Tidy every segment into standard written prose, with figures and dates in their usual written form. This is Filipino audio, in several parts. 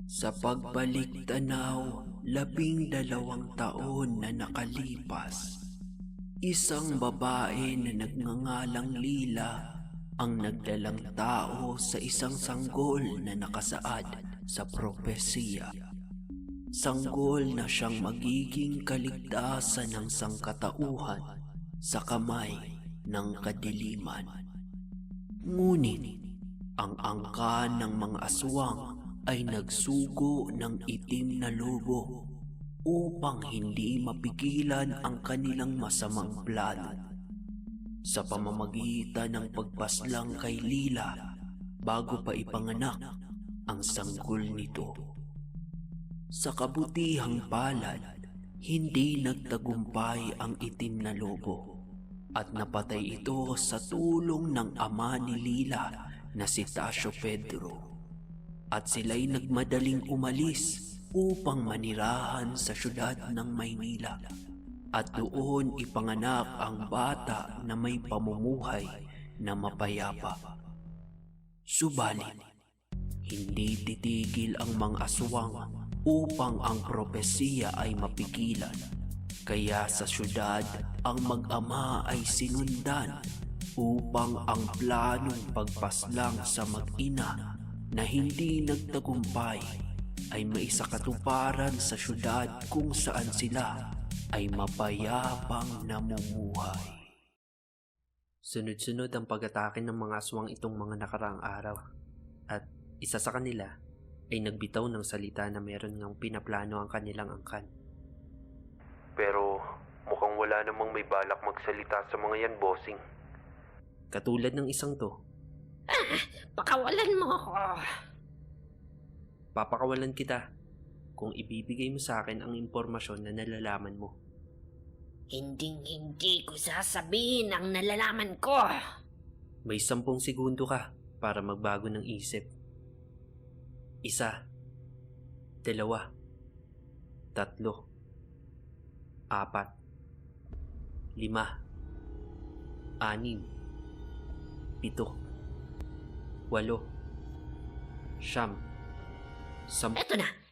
Sa pagbalik tanaw, 12 taon na nakalipas, isang babae na nagngangalang Lila ang nagdalang tao sa isang sanggol na nakasaad sa propesiya. Sanggol na siyang magiging kaligtasan ng sangkatauhan sa kamay ng kadiliman. Ngunit ang angkan ng mga aswang ay nagsugo ng itim na lobo upang hindi mapigilan ang kanilang masamang plano. Sa pamamagitan ng pagpaslang kay Lila bago pa ipanganak ang sanggol nito. Sa kabutihang palad, hindi nagtagumpay ang itim na lobo at napatay ito sa tulong ng ama ni Lila na si Tasio Pedro. At sila'y nagmadaling umalis upang manirahan sa syudad ng Maynila. At doon ipanganak ang bata na may pamumuhay na mapayapa. Subalit, hindi titigil ang mga aswang upang ang propesiya ay mapigilan. Kaya sa syudad, ang mag-ama ay sinundan upang ang planong pagpaslang sa mag-ina na hindi nagtagumpay ay maisakatuparan sa syudad kung saan sila ay mapayapang namumuhay. Sunod-sunod ang pag-atake ng mga aswang itong mga nakaraang araw at isa sa kanila ay nagbitaw ng salita na meron ngang pinaplano ang kanilang angkan. Pero mukhang wala namang may balak magsalita sa mga yan, bossing. Katulad ng isang to. Pakawalan mo ako. Papakawalan kita kung ibibigay mo sa akin ang impormasyon na nalalaman mo. Hindi ko sasabihin ang nalalaman ko. May 10 segundo ka para magbago ng isip. 1, 2, 3, 4, 5, 6, 7,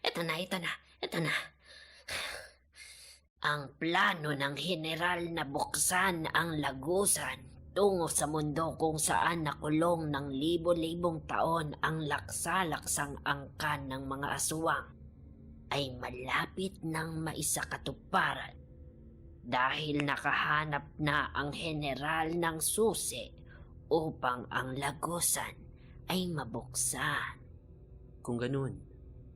8, 9, 10. Ito na. Ang plano ng general na buksan ang lagusan tungo sa mundo kung saan nakulong ng libo-libong taon ang laksa-laksang angkan ng mga aswang ay malapit ng maisakatuparan dahil nakahanap na ang general ng susi upang ang lagusan ay mabuksan. Kung ganun,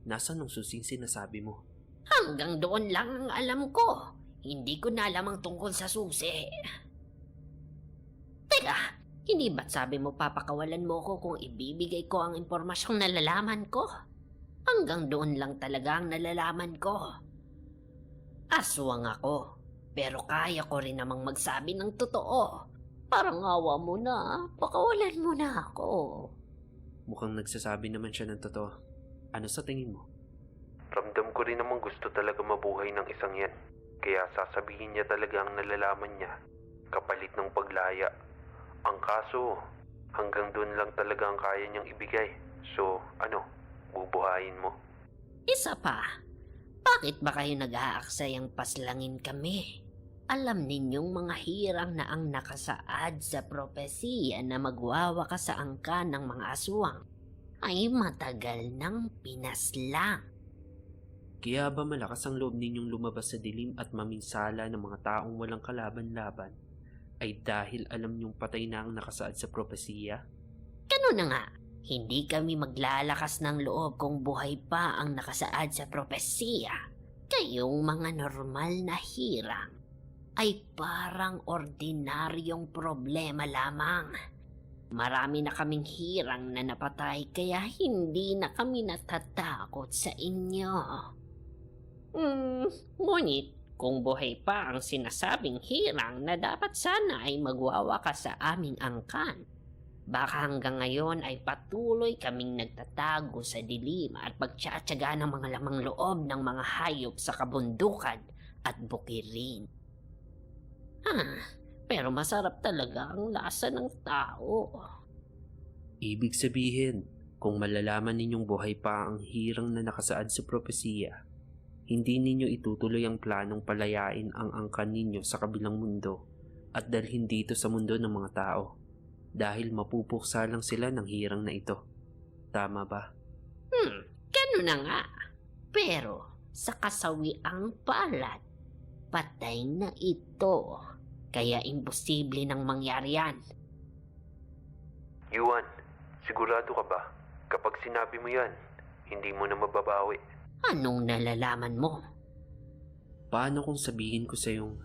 nasaan ang susing sinasabi mo? Hanggang doon lang ang alam ko. Hindi ko na alam ang tungkol sa susi. Teka, hindi ba't sabi mo papakawalan mo ko kung ibibigay ko ang impormasyong nalalaman ko? Hanggang doon lang talaga ang nalalaman ko. Aswang ako, pero kaya ko rin namang magsabi ng totoo. Parang awa mo na, pakawalan mo na ako. Mukhang nagsasabi naman siya ng totoo. Ano sa tingin mo? Ramdam ko rin namang gusto talaga mabuhay ng isang yan. Kaya sasabihin niya talaga ang nalalaman niya, kapalit ng paglaya. Ang kaso, hanggang doon lang talaga ang kaya niyang ibigay. So, bubuhayin mo? Isa pa, bakit ba kayo nag-aaksayang paslangin kami? Alam ninyong mga hirang na ang nakasaad sa propesiya na magwawakas sa angkan ng mga aswang ay matagal nang pinaslang. Kaya ba malakas ang loob ninyong lumabas sa dilim at maminsala ng mga taong walang kalaban-laban ay dahil alam niyong patay na ang nakasaad sa propesiya? Ganun na nga, hindi kami maglalakas ng loob kung buhay pa ang nakasaad sa propesiya. Kayong mga normal na hirang ay parang ordinaryong problema lamang. Marami na kaming hirang na napatay kaya hindi na kami natatakot sa inyo. Ngunit kung buhay pa ang sinasabing hirang na dapat sana ay magwawakas sa aming angkan, baka hanggang ngayon ay patuloy kaming nagtatago sa dilim at pagtsatsaga ng mga lamang loob ng mga hayop sa kabundukan at bukirin. Pero masarap talaga ang lasa ng tao. Ibig sabihin, Kung malalaman ninyong buhay pa ang hirang na nakasaad sa propesiya, hindi ninyo itutuloy ang planong palayain ang angkan ninyo sa kabilang mundo at dalhin dito sa mundo ng mga tao dahil mapupuksa lang sila ng hirang na ito. Tama ba? Ganun na nga. Pero sa kasawiang palad, patay na ito. Kaya imposible nang mangyari yan. Yuan, sigurado ka ba? Kapag sinabi mo yan, hindi mo na mababawi. Anong nalalaman mo? Paano kung sabihin ko sa iyong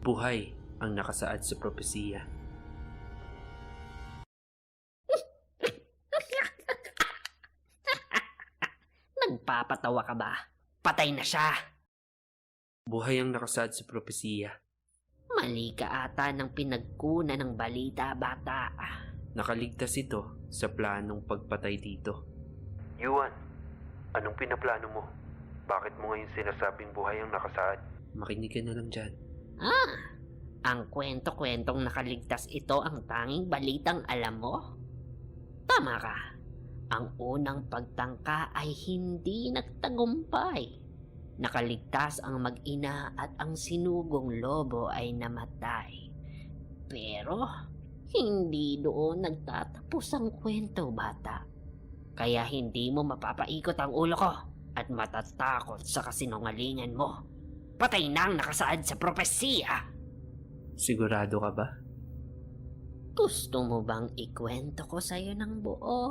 buhay ang nakasaad sa propesiya? Nagpapatawa ka ba? Patay na siya. Buhay ang nakasaad sa propesiya. Mali ka ata ng pinagkuna ng balita, bata. Nakaligtas ito sa planong pagpatay dito. Yuan, anong pinaplano mo? Bakit mo ngayon sinasabing buhay ang nakasaad? Makinig ka na lang dyan. Ang kwento-kwentong nakaligtas ito ang tanging balitang alam mo? Tama ka. Ang unang pagtangka ay hindi nagtagumpay. Nakaligtas ang mag-ina at ang sinugong lobo ay namatay. Pero hindi doon nagtatapos ang kwento, bata. Kaya hindi mo mapapaikot ang ulo ko at matatakot sa kasinungalingan mo. Patay na ang nakasaad sa propesiya. Sigurado ka ba? Gusto mo bang ikwento ko sa'yo ng buo?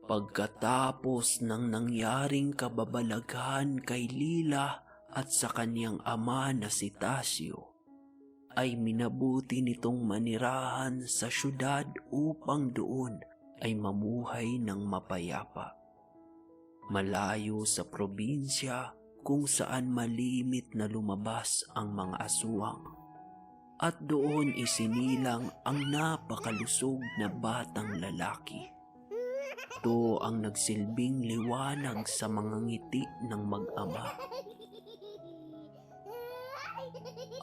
Pagkatapos ng nangyaring kababalaghan kay Lila at sa kanyang ama na si Tasio, ay minabuti nitong manirahan sa syudad upang doon ay mamuhay ng mapayapa. Malayo sa probinsya kung saan malimit na lumabas ang mga aswang. At doon isinilang ang napakalusog na batang lalaki. Ito ang nagsilbing liwanag sa mga ngiti ng mag-ama.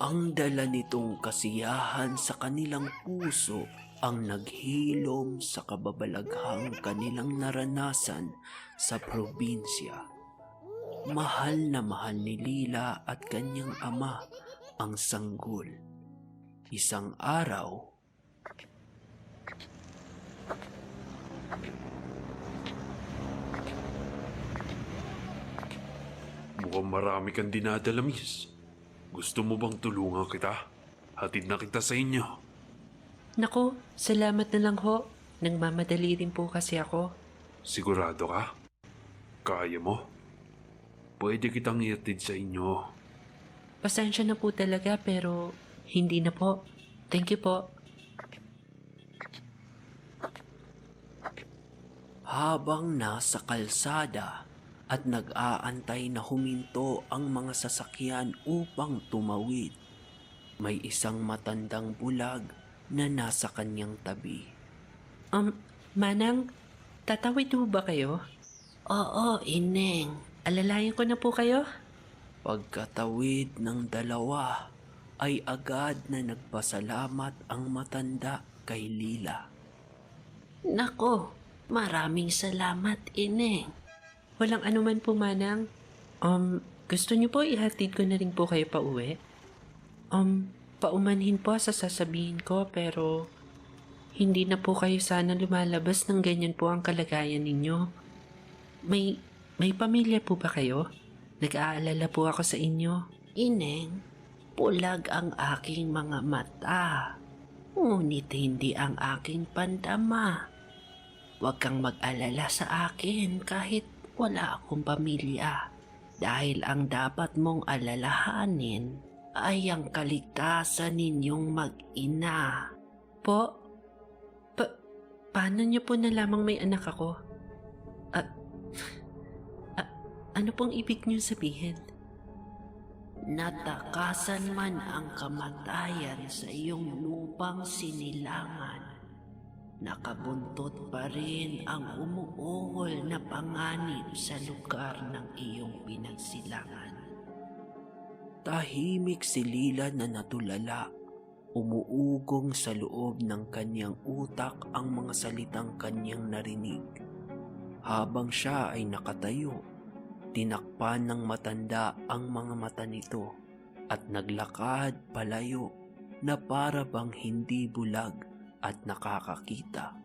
Ang dala nitong kasiyahan sa kanilang puso ang naghilom sa kababalaghang kanilang naranasan sa probinsya. Mahal na mahal ni Lila at kanyang ama ang sanggol. Isang araw, mukhang marami kang dinadala, miss. Gusto mo bang tulungan kita? Hatid na kita sa inyo. Naku, salamat na lang ho. Nagmamadali rin po kasi ako. Sigurado ka? Kaya mo? Pwede kitang ihatid sa inyo. Pasensya na po talaga pero hindi na po. Thank you po. Habang nasa kalsada at nag-aantay na huminto ang mga sasakyan upang tumawid, may isang matandang bulag na nasa kanyang tabi. Manang, tatawid po ba kayo? Oo, Ineng. Alalayan ko na po kayo. Pagkatawid ng dalawa, ay agad na nagpasalamat ang matanda kay Lila. Nako, maraming salamat, Ineng. Walang anuman po, Manang. Gusto niyo po ihatid ko na rin po kayo pa uwi? Paumanhin po sa sasabihin ko pero hindi na po kayo sana lumalabas ng ganyan po ang kalagayan ninyo. May pamilya po ba kayo? Nag-aalala po ako sa inyo. Ineng, pulag ang aking mga mata. Ngunit hindi ang aking pandama. Huwag kang mag-alala sa akin kahit wala akong pamilya. Dahil ang dapat mong alalahanin ay ang kaligtasan ninyong mag-ina. Po? Paano niyo po nalamang may anak ako? Ano pong ibig niyo sabihin? Natakasan man ang kamatayan sa iyong lupang sinilangan. Nakabuntot pa rin ang umuungol na panganib sa lugar ng iyong pinagsilangan. Tahimik si Lila na natulala Umuugong sa loob ng kanyang utak ang mga salitang kanyang narinig. Habang siya ay nakatayo, tinakpan ng matanda ang mga mata nito at naglakad palayo na para bang hindi bulag at nakakakita.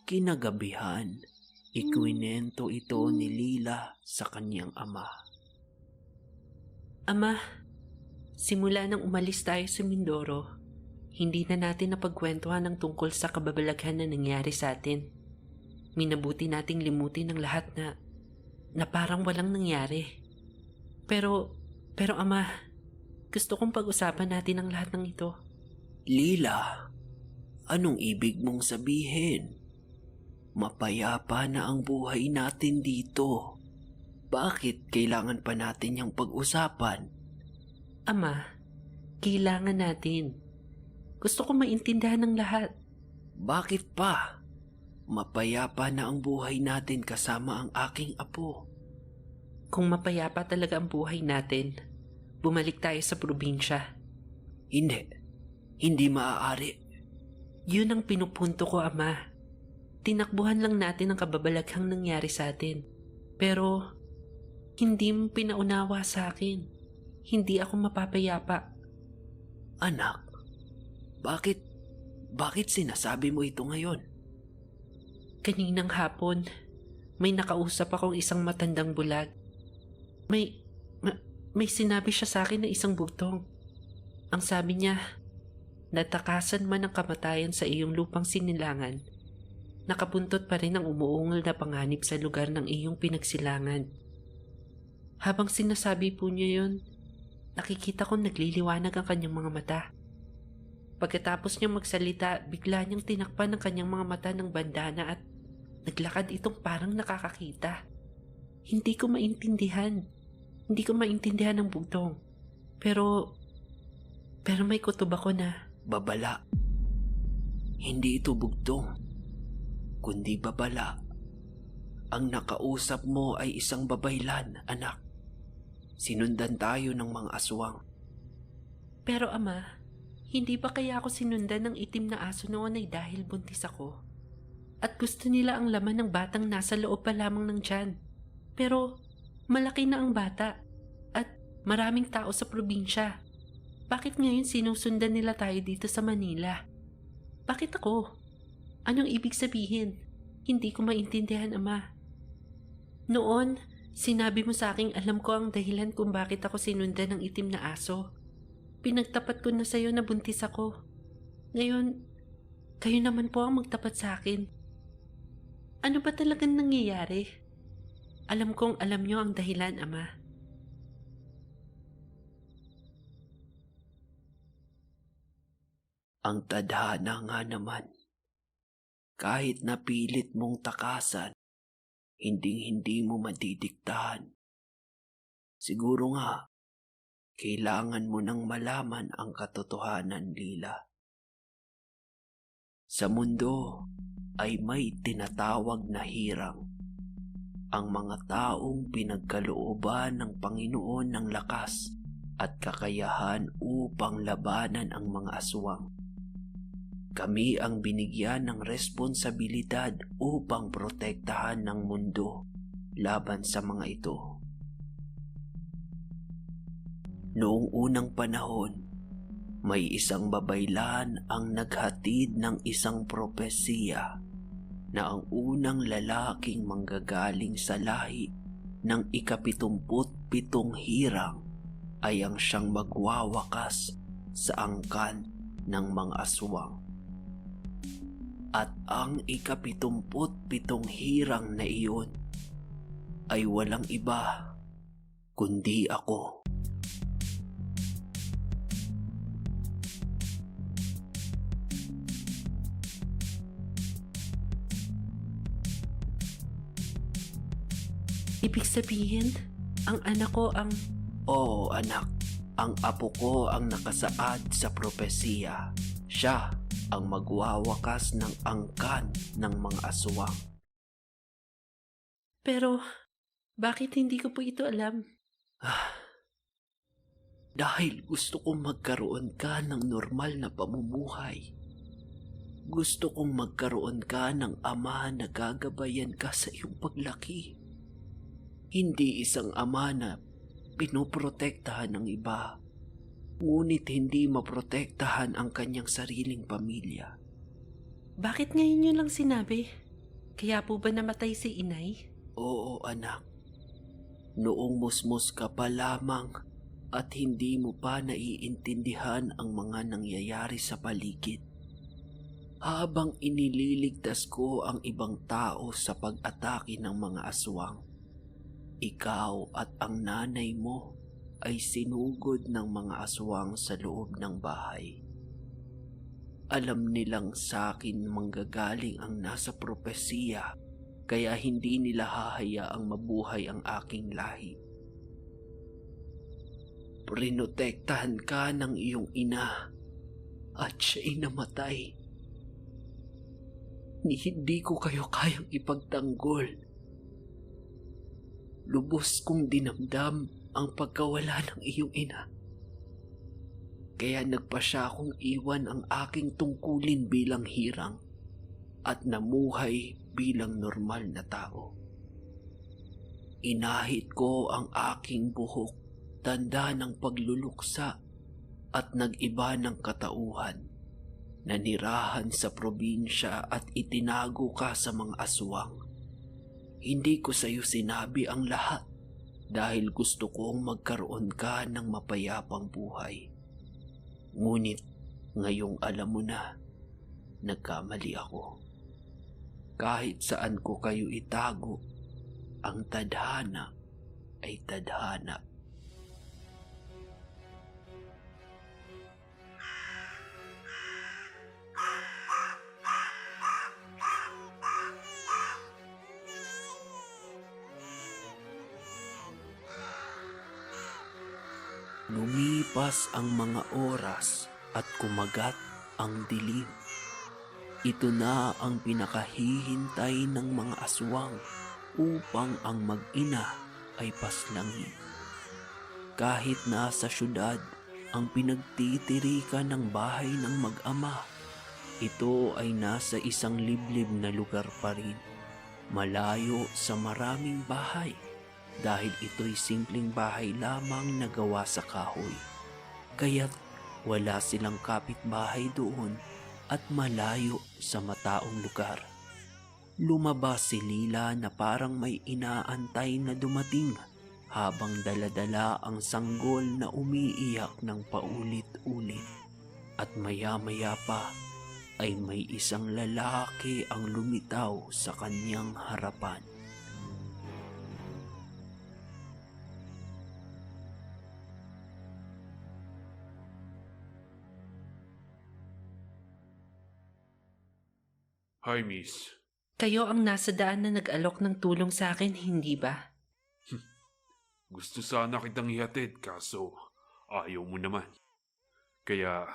Kinagabihan, ikwinento ito ni Lila sa kanyang ama. Ama, simula nang umalis tayo sa Mindoro, hindi na natin napagkwentuhan ng tungkol sa kababalaghan na nangyari sa atin. Minabuti nating limutin ang lahat na parang walang nangyari. Pero ama, gusto kong pag-usapan natin ang lahat ng ito. Lila, anong ibig mong sabihin? Mapayapa na ang buhay natin dito. Bakit kailangan pa natin yung pag-usapan? Ama, kailangan natin. Gusto ko maintindihan ng lahat. Bakit pa? Mapayapa na ang buhay natin kasama ang aking apo. Kung mapayapa talaga ang buhay natin, bumalik tayo sa probinsya. Hindi maaari. Yun ang pinupunto ko, Ama. Tinakbuhan lang natin ang kababalaghang nangyari sa atin. Pero, hindi mo pinaunawa sa akin. Hindi ako mapapayapa. Anak, bakit sinasabi mo ito ngayon? Kaninang hapon, may nakausap akong isang matandang bulag. May sinabi siya sa akin na isang bugtong. Ang sabi niya, natakasan man ang kamatayan sa iyong lupang sinilangan, nakabuntot pa rin ang umuungol na panganib sa lugar ng iyong pinagsilangan. Habang sinasabi po niya yon, nakikita ko nagliliwanag ang kanyang mga mata. Pagkatapos niyang magsalita, bigla niyang tinakpan ang kanyang mga mata ng bandana at naglakad itong parang nakakakita. Hindi ko maintindihan ang bugtong. Pero may kutob ako na babala. Hindi ito bugtong, kundi babala. Ang nakausap mo ay isang babaylan, anak. Sinundan tayo ng mga aswang. Pero Ama, hindi ba kaya ako sinundan ng itim na aso noon ay dahil buntis ako? At gusto nila ang laman ng batang nasa loob pa lamang ng tiyan. Pero malaki na ang bata at maraming tao sa probinsya. Bakit ngayon sinusundan nila tayo dito sa Manila? Bakit ako? Anong ibig sabihin? Hindi ko maintindihan, Ama. Noon, sinabi mo sa aking alam ko ang dahilan kung bakit ako sinundan ng itim na aso. Pinagtapat ko na sa'yo na buntis ako. Ngayon, kayo naman po ang magtapat sa akin. Ano ba talagang nangyayari? Alam kong alam niyo ang dahilan, Ama. Ang tadhana nga naman. Kahit napilit mong takasan, hindi mo madidiktahan. Siguro nga, kailangan mo nang malaman ang katotohanan, Lila. Sa mundo ay may tinatawag na hirang. Ang mga taong pinagkalooban ng Panginoon ng lakas at kakayahan upang labanan ang mga aswang. Kami ang binigyan ng responsibilidad upang protektahan ng mundo laban sa mga ito. Noong unang panahon, may isang babaylan ang naghatid ng isang propesiya na ang unang lalaking manggagaling sa lahi ng 77 hirang ay ang siyang magwawakas sa angkan ng mga aswang. At ang 77 hirang na iyon ay walang iba kundi ako. Ibig sabihin, ang anak ko ang... Oo, anak. Ang apo ko ang nakasaad sa propesiya. Siya ang magwawakas ng angkan ng mga aswang. Pero Bakit hindi ko po ito alam? Dahil gusto kong magkaroon ka ng normal na pamumuhay. Gusto kong magkaroon ka ng ama na gagabayan ka sa iyong paglaki. Hindi isang ama na pinoprotektahan ng iba, ngunit hindi maprotektahan ang kanyang sariling pamilya. Bakit ngayon nyo lang sinabi? Kaya po ba namatay si inay? Oo, anak. Noong musmus ka pa lamang at hindi mo pa naiintindihan ang mga nangyayari sa paligid. Habang inililigtas ko ang ibang tao sa pag-atake ng mga aswang, ikaw at ang nanay mo ay sinugod ng mga aswang sa loob ng bahay. Alam nilang sa akin manggagaling ang nasa propesiya, kaya hindi nila hahayaang mabuhay ang aking lahi. Prinotektahan ka ng iyong ina at siya'y namatay. Hindi ko kayo kayang ipagtanggol. Lubos kong dinamdam ang pagkawala ng iyong ina. Kaya nagpasya akong iwan ang aking tungkulin bilang hirang at namuhay bilang normal na tao. Inahit ko ang aking buhok, tanda ng pagluluksa at nag-iba ng katauhan. Nanirahan sa probinsya at itinago ka sa mga aswang. Hindi ko sa iyo sinabi ang lahat dahil gusto kong magkaroon ka ng mapayapang buhay. Ngunit ngayong alam mo na, nagkamali ako. Kahit saan ko kayo itago, ang tadhana ay tadhana. Lumipas ang mga oras at kumagat ang dilim. Ito na ang pinakahihintay ng mga aswang upang ang mag-ina ay paslangin. Kahit nasa syudad ang pinagtitirikan ng bahay ng mag-ama, ito ay nasa isang liblib na lugar pa rin, malayo sa maraming bahay. Dahil ito'y simpleng bahay lamang na gawa sa kahoy. Kaya't wala silang kapitbahay doon at malayo sa mataong lugar. Lumabas si Lila na parang may inaantay na dumating habang daladala ang sanggol na umiiyak ng paulit-ulit. At maya-maya pa ay may isang lalaki ang lumitaw sa kanyang harapan. Hi, miss. Kayo ang nasa daan na nag-alok ng tulong sa akin, hindi ba? Gusto sana kitang ihatid kaso ayaw mo naman. Kaya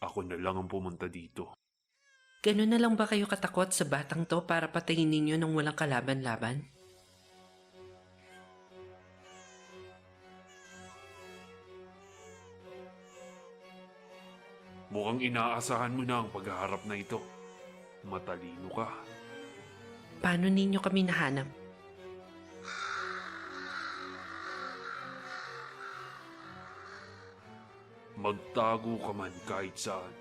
ako na lang ang pumunta dito. Ganun na lang ba kayo katakot sa batang to para patayin ninyo nang walang kalaban-laban? Mukhang inaasahan mo na ang paghaharap na ito. Matalino ka. Paano ninyo kami nahanap? Magtago ka man kahit saan.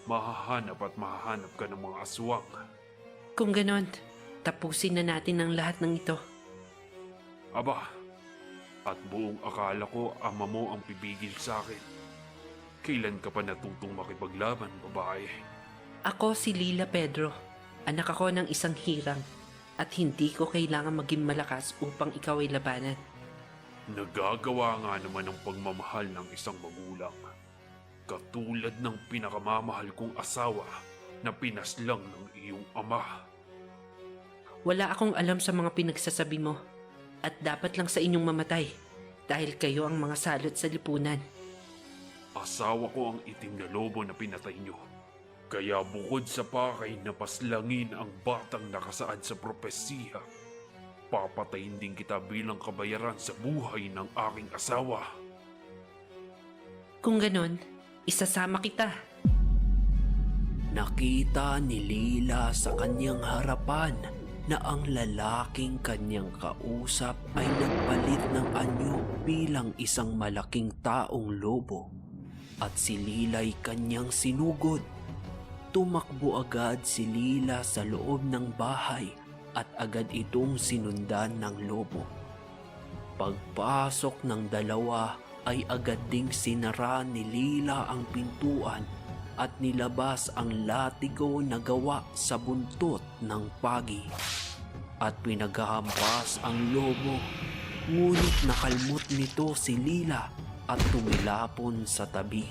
Mahahanap at mahahanap ka ng mga aswang. Kung ganon, tapusin na natin ang lahat ng ito. Aba, at buong akala ko ama mo ang pipigil sa akin. Kailan ka pa natutong makipaglaban, babae? Ako si Lila Pedro. Anak ako ng isang hirang. At hindi ko kailangan maging malakas upang ikaw ay labanan. Nagagawa nga naman ang pagmamahal ng isang magulang. Katulad ng pinakamamahal kong asawa na pinaslang ng iyong ama. Wala akong alam sa mga pinagsasabi mo. At dapat lang sa inyong mamatay. Dahil kayo ang mga salot sa lipunan. Asawa ko ang itim na lobo na pinatay niyo. Kaya bukod sa pakay na paslangin ang batang nakasaad sa propesiya, papatayin din kita bilang kabayaran sa buhay ng aking asawa. Kung ganon, isasama kita. Nakita ni Lila sa kanyang harapan na ang lalaking kanyang kausap ay nagpalit ng anyo bilang isang malaking taong lobo. At si Lila'y kanyang sinugod. Tumakbo agad si Lila sa loob ng bahay at agad itong sinundan ng lobo. Pagpasok ng dalawa ay agad ding sinara ni Lila ang pintuan at nilabas ang latigo na gawa sa buntot ng pagi. At pinaghahampas ang lobo, ngunit nakalmot nito si Lila at tumilapon sa tabi.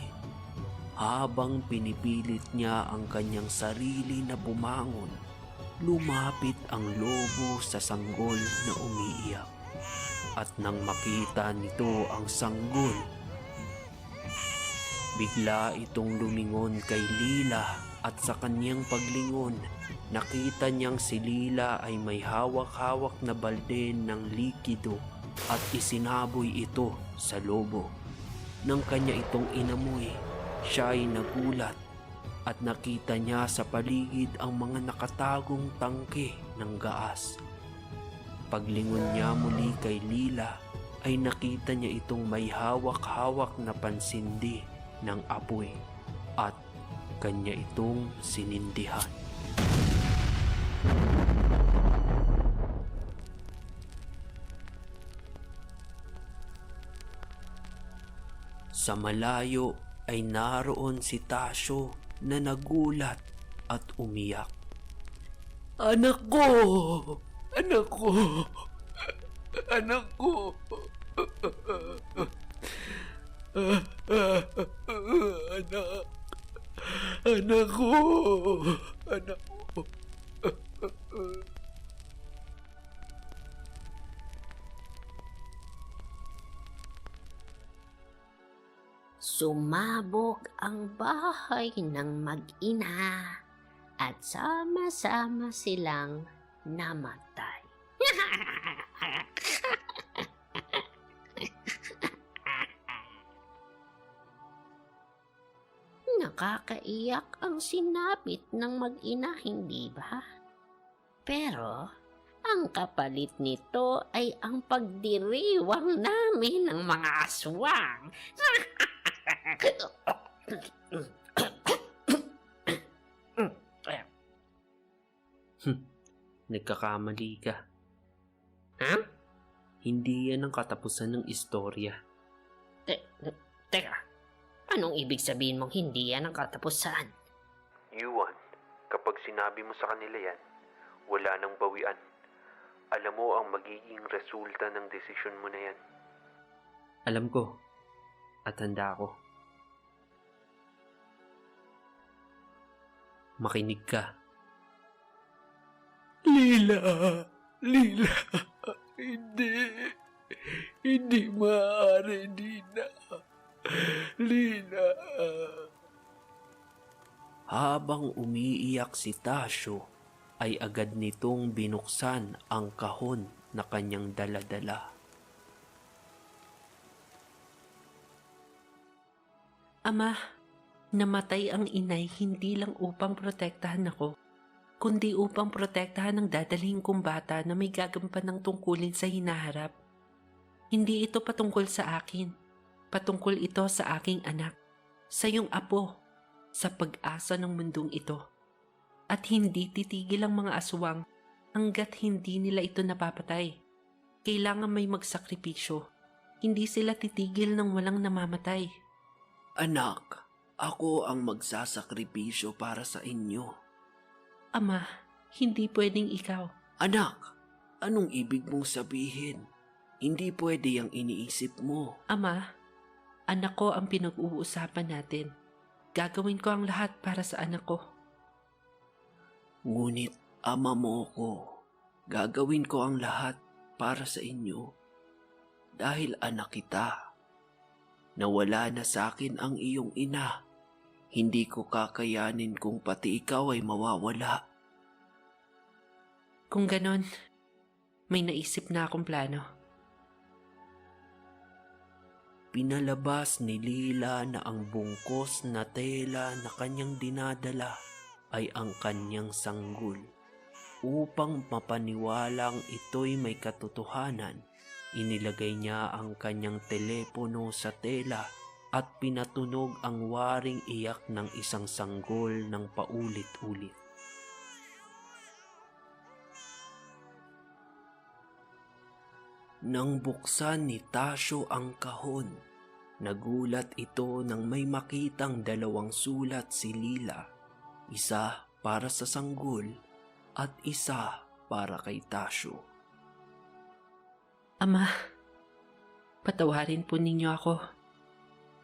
Habang pinipilit niya ang kanyang sarili na bumangon, lumapit ang lobo sa sanggol na umiiyak. At nang makita nito ang sanggol, bigla itong lumingon kay Lila at sa kanyang paglingon, nakita niyang si Lila ay may hawak-hawak na balde ng likido at isinaboy ito sa lobo. Nang kanya itong inamoy, siya ay nagulat at nakita niya sa paligid ang mga nakatagong tangke ng gaas. Paglingon niya muli kay Lila ay nakita niya itong may hawak-hawak na pansindi ng apoy at kanya itong sinindihan. Sa malayo ay naroon si Tasyo na nagulat at umiyak. Anak ko! Anak ko! Anak ko! Anak! Anak ko! Anak ko! Sumabog ang bahay ng mag-ina at sama-sama silang namatay. Nakakaiyak ang sinapit ng mag-ina, hindi ba? Pero ang kapalit nito ay ang pagdiriwang namin ng mga aswang. Nagkakamali ka. Ha? Hindi yan ang katapusan ng istorya. Teka, anong ibig sabihin mong hindi yan ang katapusan? Yuan, kapag sinabi mo sa kanila yan, wala nang bawian. Alam mo ang magiging resulta ng desisyon mo na yan. Alam ko. At handa ako. Makinig ka. Lila! Lila! Hindi! Hindi maaari, Lila! Lila! Habang umiiyak si Tasyo, ay agad nitong binuksan ang kahon na kanyang dala-dala. Ama, namatay ang inay hindi lang upang protektahan ako, kundi upang protektahan ang dadalhin kong bata na may gagampan ng tungkulin sa hinaharap. Hindi ito patungkol sa akin. Patungkol ito sa aking anak, sa iyong apo, sa pag-asa ng mundong ito. At hindi titigil ang mga aswang hanggat hindi nila ito napapatay. Kailangan may magsakripisyo. Hindi sila titigil ng walang namamatay. Anak, ako ang magsasakripisyo para sa inyo. Ama, hindi pwedeng ikaw. Anak, anong ibig mong sabihin? Hindi pwede ang iniisip mo. Ama, anak ko ang pinag-uusapan natin. Gagawin ko ang lahat para sa anak ko. Ngunit ama mo ko, gagawin ko ang lahat para sa inyo. Dahil anak kita. Nawala na sa akin ang iyong ina. Hindi ko kakayanin kung pati ikaw ay mawawala. Kung ganon, may naisip na akong plano. Pinalabas ni Lila na ang bungkos na tela na kanyang dinadala ay ang kanyang sanggol. Upang mapaniwalang ito'y may katotohanan, inilagay niya ang kanyang telepono sa tela at pinatunog ang waring iyak ng isang sanggol ng paulit-ulit. Nang buksan ni Tasyo ang kahon, nagulat ito nang may makitang dalawang sulat si Lila, isa para sa sanggol at isa para kay Tasyo. Ama, patawarin po ninyo ako.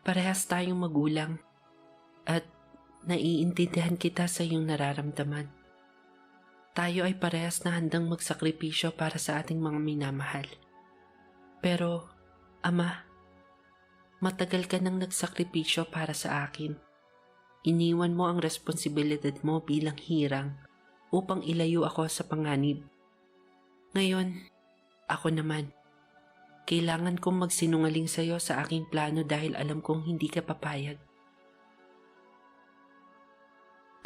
Parehas tayong magulang at naiintindihan kita sa iyong nararamdaman. Tayo ay parehas na handang magsakripisyo para sa ating mga minamahal. Pero, Ama, matagal ka nang nagsakripisyo para sa akin. Iniwan mo ang responsibilidad mo bilang hirang upang ilayo ako sa panganib. Ngayon, ako naman. Kailangan kong magsinungaling sa iyo sa aking plano dahil alam kong hindi ka papayag.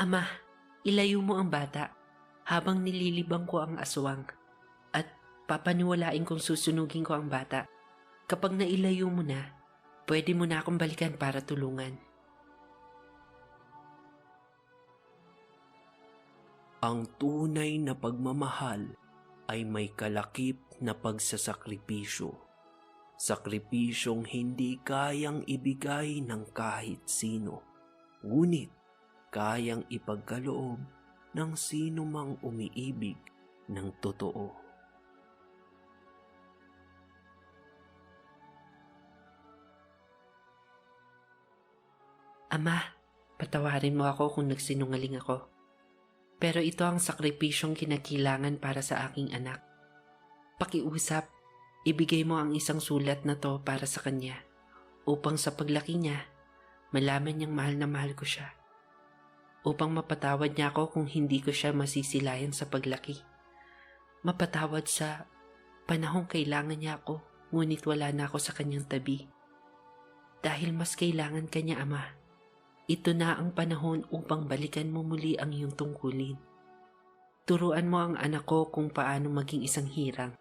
Ama, ilayo mo ang bata habang nililibang ko ang aswang at papaniwalain kong susunugin ko ang bata. Kapag nailayo mo na, pwede mo na akong balikan para tulungan. Ang tunay na pagmamahal ay may kalakip na pagsasakripisyo. Sakripisyong hindi kayang ibigay ng kahit sino, ngunit kayang ipagkaloob ng sino mang umiibig ng totoo. Ama, patawarin mo ako kung nagsinungaling ako. Pero ito ang sakripisyong kinakailangan para sa aking anak. Pakiusap, ibigay mo ang isang sulat na to para sa kanya upang sa paglaki niya, malaman niyang mahal na mahal ko siya. Upang mapatawad niya ako kung hindi ko siya masisilayan sa paglaki. Mapatawad sa panahong kailangan niya ako, ngunit wala na ako sa kanyang tabi. Dahil mas kailangan ka niya, Ama. Ito na ang panahon upang balikan mo muli ang iyong tungkulin. Turuan mo ang anak ko kung paano maging isang hirang.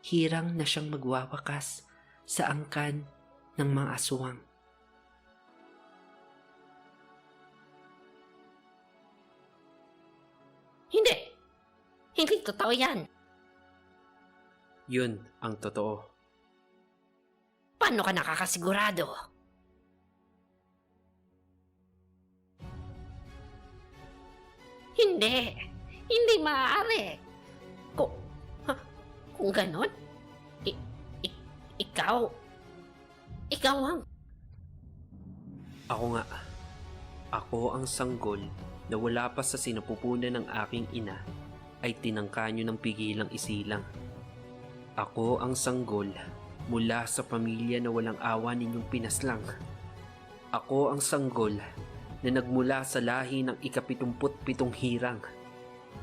Hirang na siyang magwawakas sa angkan ng mga aswang. Hindi! Hindi totoo yan! Yun ang totoo. Paano ka nakakasigurado? Hindi! Hindi maaari! Kung ganon, ikaw ang... Ako nga. Ako ang sanggol na wala pa sa sinapupunan ng aking ina ay tinangka nyo ng pigilang isilang. Ako ang sanggol mula sa pamilya na walang awa ninyong pinaslang. Ako ang sanggol na nagmula sa lahi ng ika-77 hirang.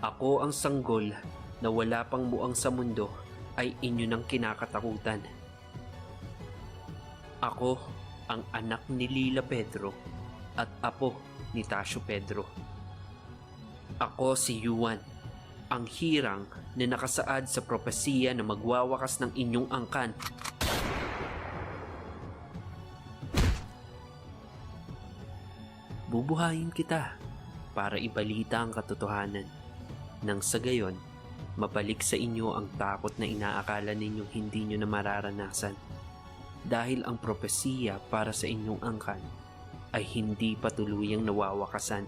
Ako ang sanggol na wala pang muang sa mundo ay inyo ng kinakatakutan. Ako ang anak ni Lila Pedro at apo ni Tasyo Pedro. Ako si Yuan, ang hirang na nakasaad sa propesiya na magwawakas ng inyong angkan. Bubuhayin kita para ibalita ang katotohanan. Nang sa gayon, mabalik sa inyo ang takot na inaakala ninyong hindi nyo na mararanasan. Dahil ang propesiya para sa inyong angkan ay hindi pa tuluyang nawawakasan.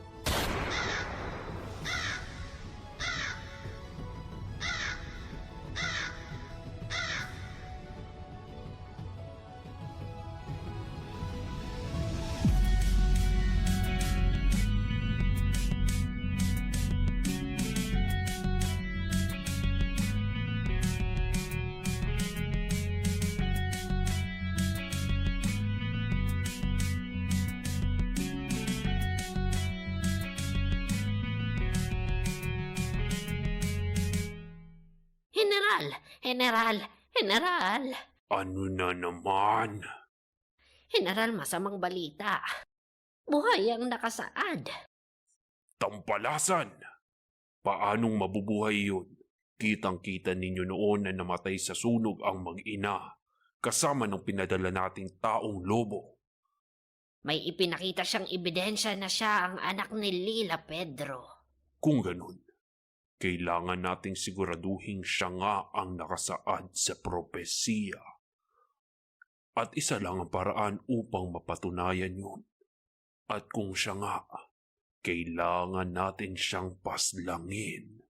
General! General! General! Ano na naman? General, masamang balita. Buhay ang nakasaad. Tampalasan! Paanong mabubuhay yun? Kitang-kita ninyo noon na namatay sa sunog ang mag-ina kasama ng pinadala nating taong lobo. May ipinakita siyang ebidensya na siya ang anak ni Lila, Pedro. Kung ganun, kailangan nating siguraduhin siya nga ang nakasaad sa propesiya. At isa lang ang paraan upang mapatunayan yun. At kung siya nga, kailangan natin siyang paslangin.